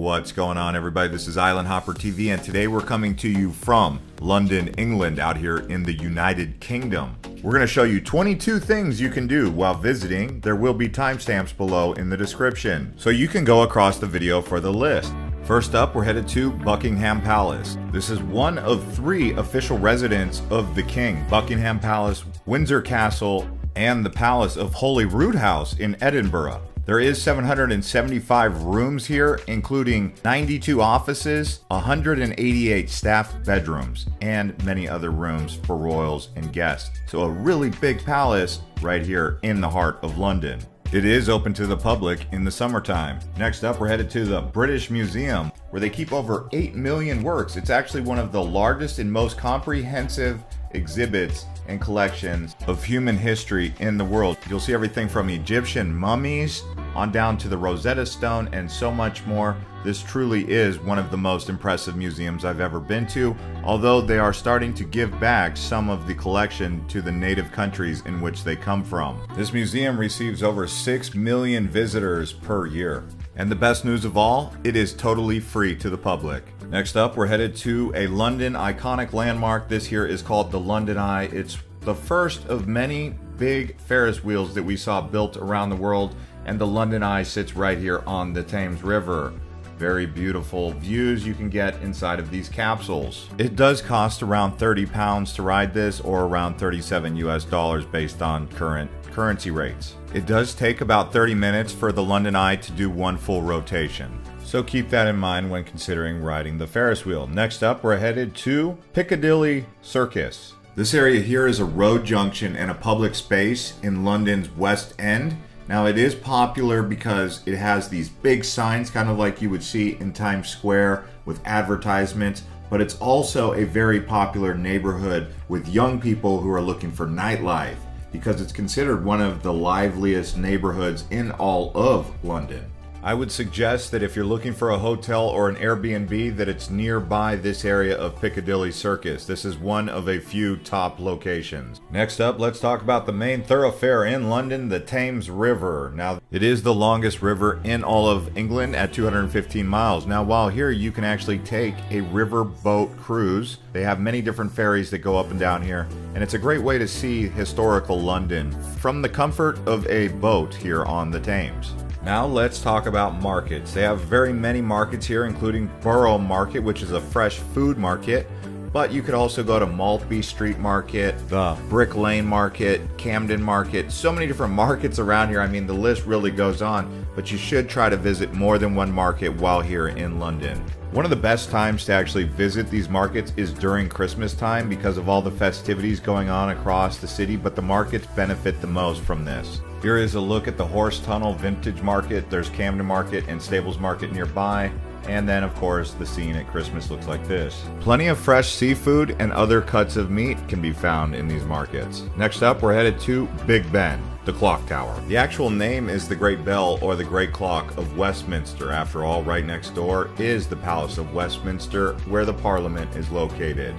What's going on, everybody? This is Island Hopper TV, and today we're coming to you from London, England, out here in the United Kingdom. We're going to show you 22 things you can do while visiting. There will be timestamps below in the description, so you can go across the video for the list. First up, we're headed to Buckingham Palace. This is one of 3 official residences of the King: Buckingham Palace, Windsor Castle, and the Palace of Holyrood House in Edinburgh. There is 775 rooms here, including 92 offices, 188 staff bedrooms, and many other rooms for royals and guests. So a really big palace right here in the heart of London. It is open to the public in the summertime. Next up, we're headed to the British Museum, where they keep over 8 million works. It's actually one of the largest and most comprehensive exhibits and collections of human history in the world. You'll see everything from Egyptian mummies on down to the Rosetta Stone and so much more. This truly is one of the most impressive museums I've ever been to, although they are starting to give back some of the collection to the native countries in which they come from. This museum receives over 6 million visitors per year. And the best news of all, it is totally free to the public. Next up, we're headed to a London iconic landmark. This here is called the London Eye. It's the first of many big Ferris wheels that we saw built around the world, and the London Eye sits right here on the Thames River. Very beautiful views you can get inside of these capsules. It does cost around £30 to ride this, or around 37 US dollars based on current currency rates. It does take about 30 minutes for the London Eye to do one full rotation. So keep that in mind when considering riding the Ferris wheel. Next up, we're headed to Piccadilly Circus. This area here is a road junction and a public space in London's West End. Now, it is popular because it has these big signs, kind of like you would see in Times Square with advertisements, but it's also a very popular neighborhood with young people who are looking for nightlife, because it's considered one of the liveliest neighborhoods in all of London. I would suggest that if you're looking for a hotel or an Airbnb, that it's nearby this area of Piccadilly Circus. This is one of a few top locations. Next up, let's talk about the main thoroughfare in London, the Thames River. Now, it is the longest river in all of England at 215 miles. Now, while here, you can actually take a river boat cruise. They have many different ferries that go up and down here, and it's a great way to see historical London from the comfort of a boat here on the Thames. Now let's talk about markets. They have very many markets here, including Borough Market, which is a fresh food market. But you could also go to Maltby Street Market, the Brick Lane Market, Camden Market, so many different markets around here. I mean, the list really goes on, but you should try to visit more than one market while here in London. One of the best times to actually visit these markets is during Christmas time because of all the festivities going on across the city, but the markets benefit the most from this. Here is a look at the Horse Tunnel Vintage Market. There's Camden Market and Stables Market nearby. And then, of course, the scene at Christmas looks like this. Plenty of fresh seafood and other cuts of meat can be found in these markets. Next up, we're headed to Big Ben, the clock tower. The actual name is the Great Bell, or the Great Clock of Westminster. After all, right next door is the Palace of Westminster, where the Parliament is located.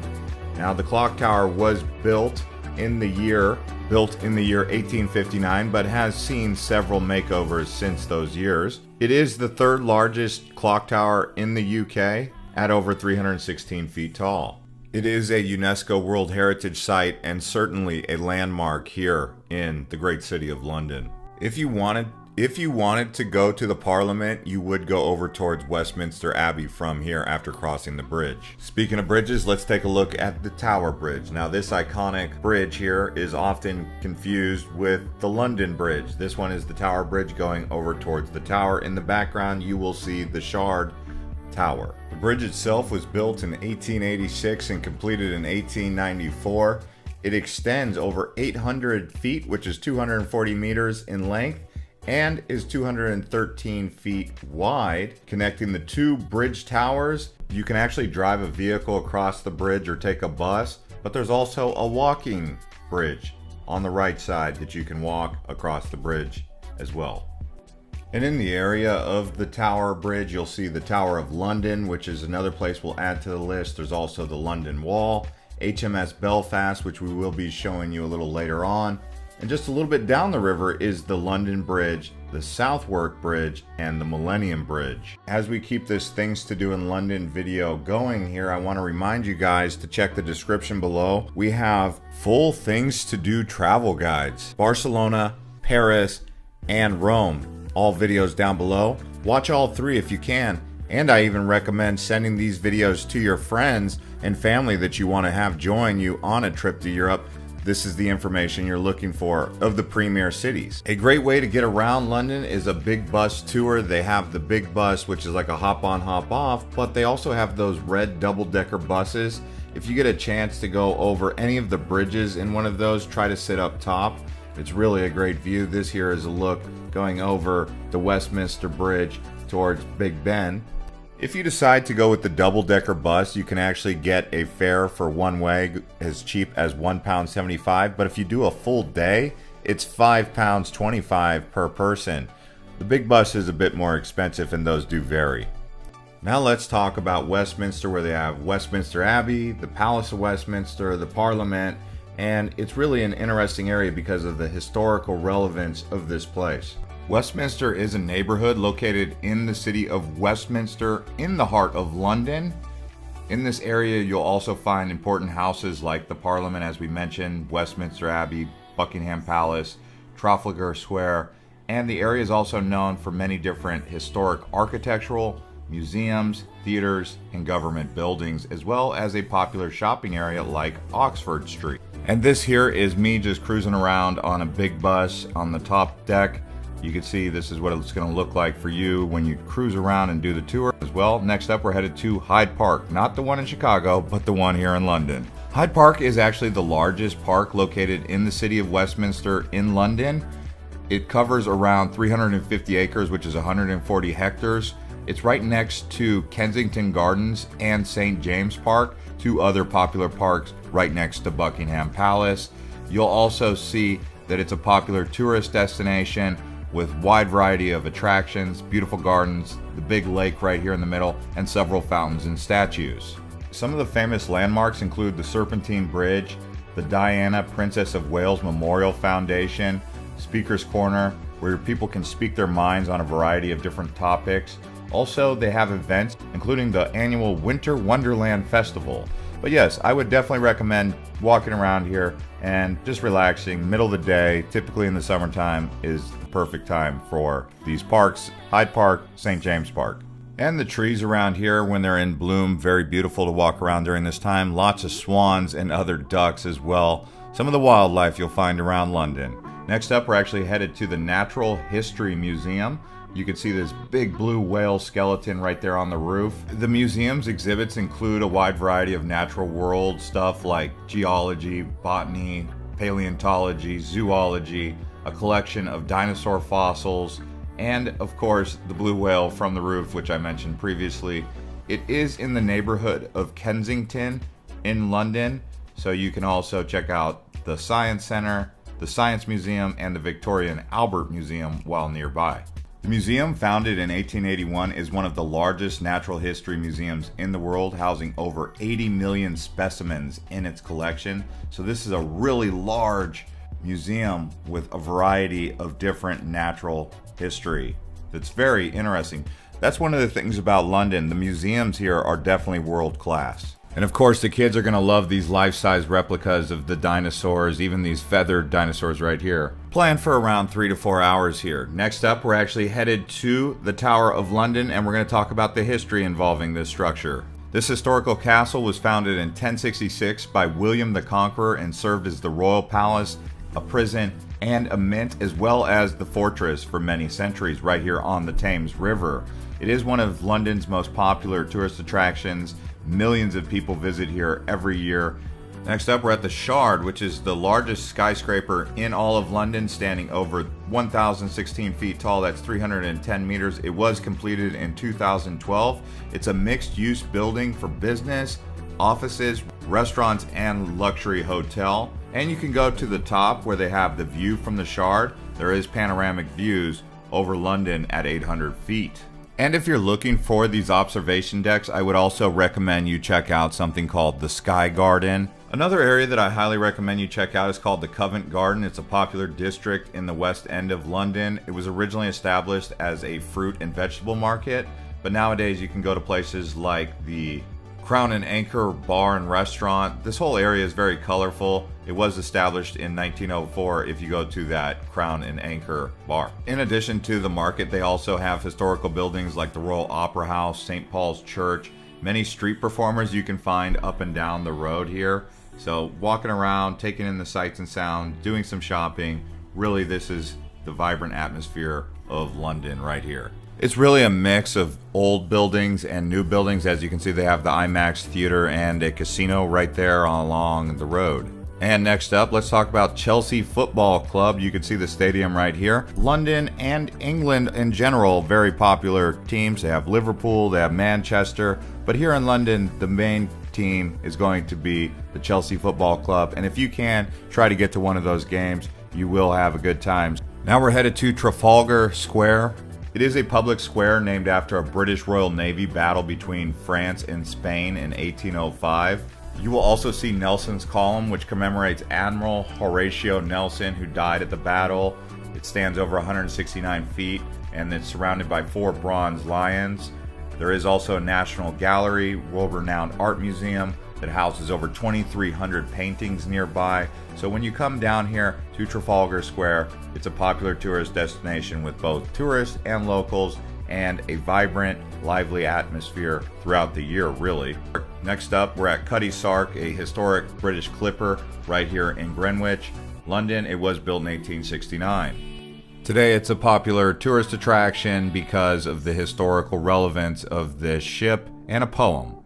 Now, the clock tower was built in the year 1859, but has seen several makeovers since those years. It is the 3rd largest clock tower in the UK at over 316 feet tall. It is a UNESCO World Heritage Site and certainly a landmark here in the great city of London. If you wanted to go to the Parliament, you would go over towards Westminster Abbey from here after crossing the bridge. Speaking of bridges, let's take a look at the Tower Bridge. Now, this iconic bridge here is often confused with the London Bridge. This one is the Tower Bridge going over towards the tower. In the background, you will see the Shard Tower. The bridge itself was built in 1886 and completed in 1894. It extends over 800 feet, which is 240 meters in length, and is 213 feet wide, connecting the 2 bridge towers. You can actually drive a vehicle across the bridge or take a bus, but there's also a walking bridge on the right side that you can walk across the bridge as well. And in the area of the Tower Bridge, you'll see the Tower of London, which is another place we'll add to the list. There's also the London Wall, HMS Belfast, which we will be showing you a little later on. And just a little bit down the river is the London Bridge, the Southwark Bridge, and the Millennium Bridge. As we keep this Things to Do in London video going here, I want to remind you guys to check the description below. We have full Things to Do travel guides. Barcelona, Paris, and Rome. All videos down below. Watch all three if you can. And I even recommend sending these videos to your friends and family that you want to have join you on a trip to Europe. This is the information you're looking for of the premier cities. A great way to get around London is a big bus tour. They have the big bus, which is like a hop on, hop off, but they also have those red double-decker buses. If you get a chance to go over any of the bridges in one of those, try to sit up top. It's really a great view. This here is a look going over the Westminster Bridge towards Big Ben. If you decide to go with the double-decker bus, you can actually get a fare for one way as cheap as £1.75, but if you do a full day, it's £5.25 per person. The big bus is a bit more expensive and those do vary. Now let's talk about Westminster, where they have Westminster Abbey, the Palace of Westminster, the Parliament, and it's really an interesting area because of the historical relevance of this place. Westminster is a neighborhood located in the city of Westminster in the heart of London. In this area you'll also find important houses like the Parliament, as we mentioned, Westminster Abbey, Buckingham Palace, Trafalgar Square, and the area is also known for many different historic architectural, museums, theaters, and government buildings, as well as a popular shopping area like Oxford Street. And this here is me just cruising around on a big bus on the top deck. You can see this is what it's going to look like for you when you cruise around and do the tour as well. Next up, we're headed to Hyde Park, not the one in Chicago, but the one here in London. Hyde Park is actually the largest park located in the city of Westminster in London. It covers around 350 acres, which is 140 hectares. It's right next to Kensington Gardens and St. James Park, two other popular parks right next to Buckingham Palace. You'll also see that it's a popular tourist destination with wide variety of attractions, beautiful gardens, the big lake right here in the middle, and several fountains and statues. Some of the famous landmarks include the Serpentine Bridge, the Diana, Princess of Wales Memorial Foundation, Speaker's Corner, where people can speak their minds on a variety of different topics. Also, they have events, including the annual Winter Wonderland Festival. But yes, I would definitely recommend walking around here and just relaxing. Middle of the day, typically in the summertime, is the perfect time for these parks. Hyde Park, St. James Park. And the trees around here, when they're in bloom, very beautiful to walk around during this time. Lots of swans and other ducks as well. Some of the wildlife you'll find around London. Next up, we're actually headed to the Natural History Museum. You can see this big blue whale skeleton right there on the roof. The museum's exhibits include a wide variety of natural world stuff like geology, botany, paleontology, zoology, a collection of dinosaur fossils, and of course the blue whale from the roof, which I mentioned previously. It is in the neighborhood of Kensington in London, so you can also check out the Science Centre, the Science Museum, and the Victoria and Albert Museum while nearby. The museum, founded in 1881, is one of the largest natural history museums in the world, housing over 80 million specimens in its collection. So this is a really large museum with a variety of different natural history. That's very interesting. That's one of the things about London. The museums here are definitely world class. And of course, the kids are going to love these life-size replicas of the dinosaurs, even these feathered dinosaurs right here. Planned for around 3 to 4 hours here. Next up, we're actually headed to the Tower of London, and we're going to talk about the history involving this structure. This historical castle was founded in 1066 by William the Conqueror and served as the royal palace, a prison, and a mint, as well as the fortress for many centuries right here on the Thames River. It is one of London's most popular tourist attractions. Millions of people visit here every year. Next up, we're at the Shard, which is the largest skyscraper in all of London, standing over 1,016 feet tall. That's 310 meters. It was completed in 2012. It's a mixed-use building for business, offices, restaurants, and luxury hotel. And you can go to the top where they have the view from the Shard. There is panoramic views over London at 800 feet. And if you're looking for these observation decks, I would also recommend you check out something called the Sky Garden. Another area that I highly recommend you check out is called the Covent Garden. It's a popular district in the West End of London. It was originally established as a fruit and vegetable market, but nowadays you can go to places like the Crown and Anchor bar and restaurant. This whole area is very colorful. It was established in 1904 if you go to that Crown and Anchor bar. In addition to the market, they also have historical buildings like the Royal Opera House, St. Paul's Church, many street performers you can find up and down the road here. So walking around, taking in the sights and sound, doing some shopping, really this is the vibrant atmosphere of London right here. It's really a mix of old buildings and new buildings. As you can see, they have the IMAX theater and a casino right there along the road. And next up, let's talk about Chelsea Football Club. You can see the stadium right here. London and England in general, very popular teams. They have Liverpool, they have Manchester, but here in London, the main team is going to be the Chelsea Football Club. And if you can, try to get to one of those games. You will have a good time. Now we're headed to Trafalgar Square. It is a public square named after a British Royal Navy battle between France and Spain in 1805. You will also see Nelson's Column, which commemorates Admiral Horatio Nelson, who died at the battle. It stands over 169 feet, and it's surrounded by 4 bronze lions. There is also a National Gallery, world-renowned art museum that houses over 2,300 paintings nearby. So when you come down here to Trafalgar Square, it's a popular tourist destination with both tourists and locals, and a vibrant, lively atmosphere throughout the year, really. Next up, we're at Cutty Sark, a historic British clipper right here in Greenwich, London. It was built in 1869. Today, it's a popular tourist attraction because of the historical relevance of this ship and a poem.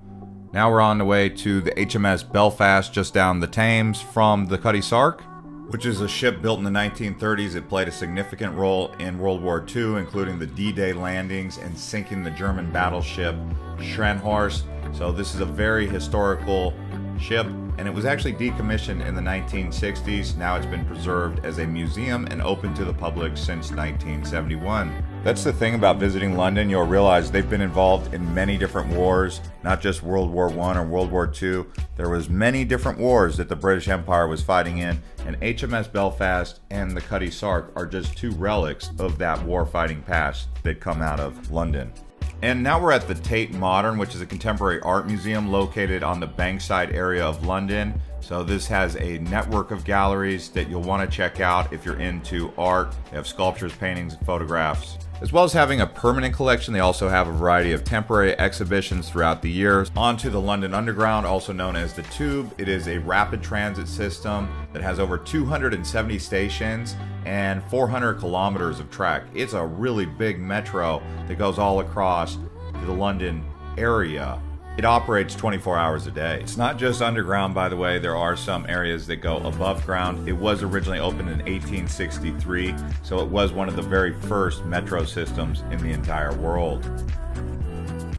Now we're on the way to the HMS Belfast, just down the Thames from the Cutty Sark, which is a ship built in the 1930s. It played a significant role in World War II, including the D-Day landings and sinking the German battleship Scharnhorst. So this is a very historical ship, and it was actually decommissioned in the 1960s. Now it's been preserved as a museum and open to the public since 1971. That's the thing about visiting London. You'll realize they've been involved in many different wars, not just World War I or World War II. There was many different wars that the British Empire was fighting in, and HMS Belfast and the Cutty Sark are just 2 relics of that war-fighting past that come out of London. And now we're at the Tate Modern, which is a contemporary art museum located on the Bankside area of London. So this has a network of galleries that you'll want to check out if you're into art. They have sculptures, paintings, and photographs. As well as having a permanent collection, they also have a variety of temporary exhibitions throughout the years. Onto the London Underground, also known as the Tube. It is a rapid transit system that has over 270 stations and 400 kilometers of track. It's a really big metro that goes all across the London area. It operates 24 hours a day. It's not just underground, by the way. There are some areas that go above ground. It was originally opened in 1863, so it was one of the very first metro systems in the entire world.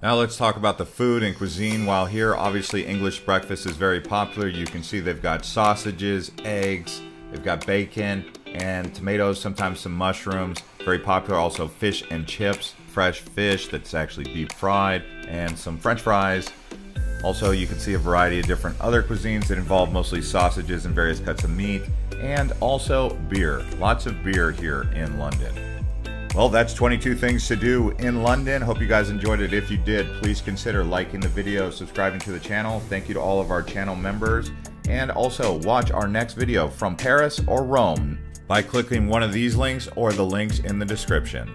Now let's talk about the food and cuisine. While here, obviously, English breakfast is very popular. You can see they've got sausages, eggs, they've got bacon and tomatoes, sometimes some mushrooms. Very popular. Also fish and chips, fresh fish that's actually deep fried, and some French fries. Also, you can see a variety of different other cuisines that involve mostly sausages and various cuts of meat, and also beer. Lots of beer here in London. Well, that's 22 things to do in London. Hope you guys enjoyed it. If you did, please consider liking the video, subscribing to the channel. Thank you to all of our channel members. And also watch our next video from Paris or Rome by clicking one of these links or the links in the description.